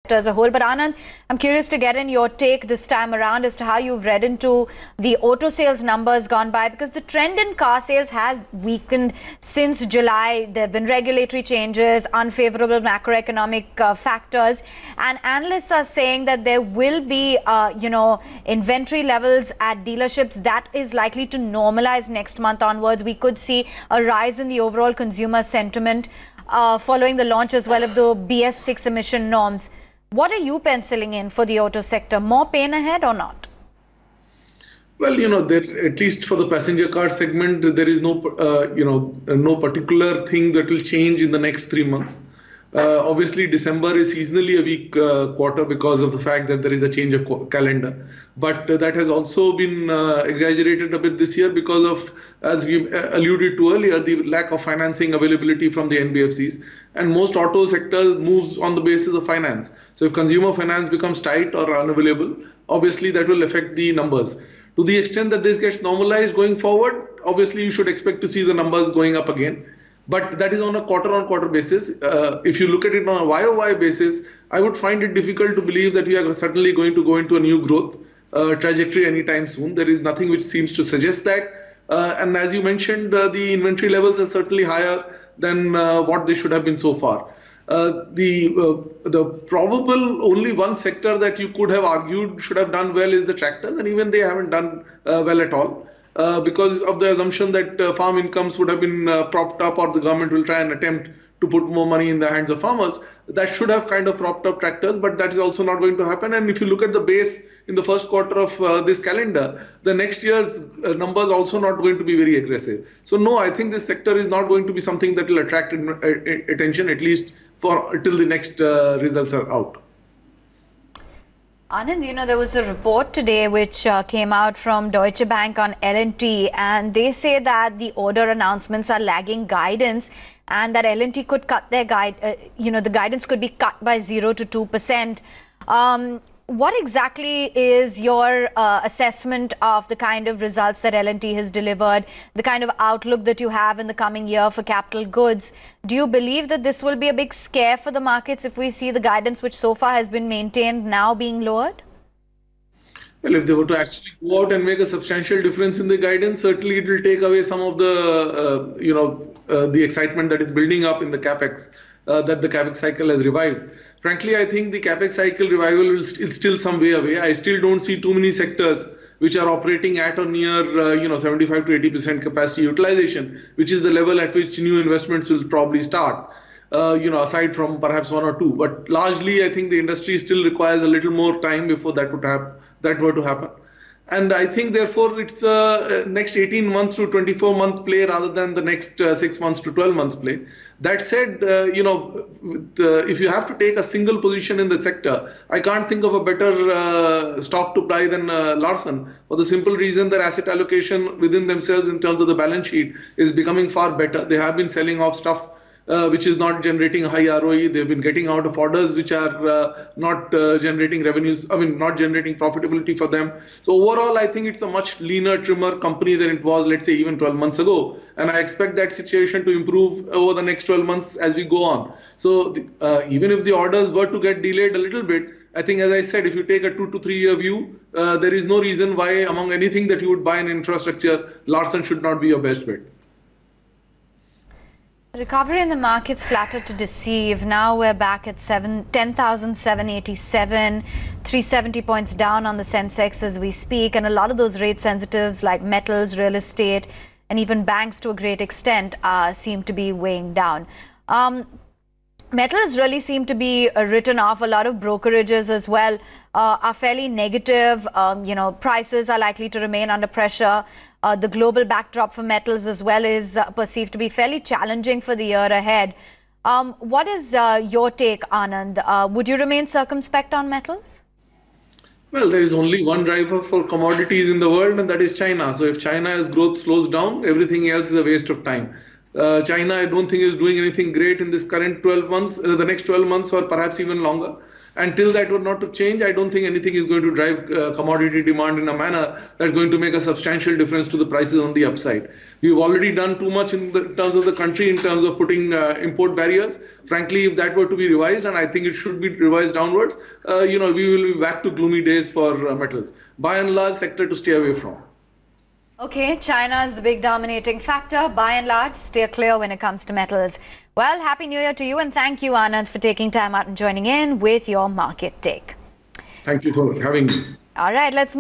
sector as a whole. But Anand, I'm curious to get in your take this time around as to how you've read into the auto sales numbers gone by, because the trend in car sales has weakened since July. There have been regulatory changes, unfavorable macroeconomic factors, and analysts are saying that there will be, inventory levels at dealerships that is likely to normalize next month onwards. We could see a rise in the overall consumer sentiment following the launch as well of the BS6 emission norms. What are you penciling in for the auto sector? More pain ahead or not? Well, there, at least for the passenger car segment, there is no, no particular thing that will change in the next 3 months. Obviously, December is seasonally a weak quarter because of the fact that there is a change of calendar. But that has also been exaggerated a bit this year because of, as we alluded to earlier, the lack of financing availability from the NBFCs. And most auto sectors moves on the basis of finance. So if consumer finance becomes tight or unavailable, obviously that will affect the numbers. To the extent that this gets normalized going forward, obviously you should expect to see the numbers going up again. But that is on a quarter-on-quarter basis. If you look at it on a YOY basis, I would find it difficult to believe that we are certainly going to go into a new growth trajectory anytime soon. There is nothing which seems to suggest that. And as you mentioned, the inventory levels are certainly higher than what they should have been so far. The probable only one sector that you could have argued should have done well is the tractors, and even they haven't done well at all. Because of the assumption that farm incomes would have been propped up, or the government will try and attempt to put more money in the hands of farmers. That should have kind of propped up tractors, but that is also not going to happen. And if you look at the base in the first quarter of this calendar, the next year's numbers also not going to be very aggressive. So no, I think this sector is not going to be something that will attract attention, at least for till the next results are out. Anand, there was a report today which came out from Deutsche Bank on L&T, and they say that the order announcements are lagging guidance, and that L&T could cut their the guidance could be cut by 0 to 2%. What exactly is your assessment of the kind of results that L&T has delivered, the kind of outlook that you have in the coming year for capital goods? Do you believe that this will be a big scare for the markets if we see the guidance which so far has been maintained now being lowered? Well, if they were to actually go out and make a substantial difference in the guidance, certainly it will take away some of the, the excitement that is building up in the capex, that the capex cycle has revived. Frankly, I think the capex cycle revival is still some way away. I still don't see too many sectors which are operating at or near, 75 to 80% capacity utilization, which is the level at which new investments will probably start. Aside from perhaps one or two, but largely I think the industry still requires a little more time before that were to happen. And I think therefore it's next 18 months to 24-month play rather than the next 6 months to 12 months play. That said, if you have to take a single position in the sector, I can't think of a better stock to buy than Larsen, for the simple reason that asset allocation within themselves in terms of the balance sheet is becoming far better. They have been selling off stuff which is not generating high ROE. They've been getting out of orders which are not generating revenues, not generating profitability for them. So overall, I think it's a much leaner, trimmer company than it was, let's say, even 12 months ago. And I expect that situation to improve over the next 12 months as we go on. So even if the orders were to get delayed a little bit, I think, as I said, if you take a 2 to 3 year view, there is no reason why among anything that you would buy in infrastructure, Larsen should not be your best bet. Recovery in the markets flattered to deceive. Now we're back at 10,787, 370 points down on the Sensex as we speak, and a lot of those rate sensitives like metals, real estate, and even banks to a great extent seem to be weighing down. Metals really seem to be written off. A lot of brokerages as well are fairly negative. Prices are likely to remain under pressure. The global backdrop for metals as well is perceived to be fairly challenging for the year ahead. What is your take, Anand? Would you remain circumspect on metals? Well, there is only one driver for commodities in the world, and that is China. So if China's growth slows down, everything else is a waste of time. China, I don't think, is doing anything great in this current 12 months, the next 12 months or perhaps even longer. Until that were not to change, I don't think anything is going to drive commodity demand in a manner that's going to make a substantial difference to the prices on the upside. We've already done too much in terms of the country, in terms of putting import barriers. Frankly, if that were to be revised, and I think it should be revised downwards, we will be back to gloomy days for metals. By and large, sector to stay away from. Okay, China is the big dominating factor. By and large, steer clear when it comes to metals. Well, Happy New Year to you, and thank you, Anand, for taking time out and joining in with your market take. Thank you for having me. All right, let's move.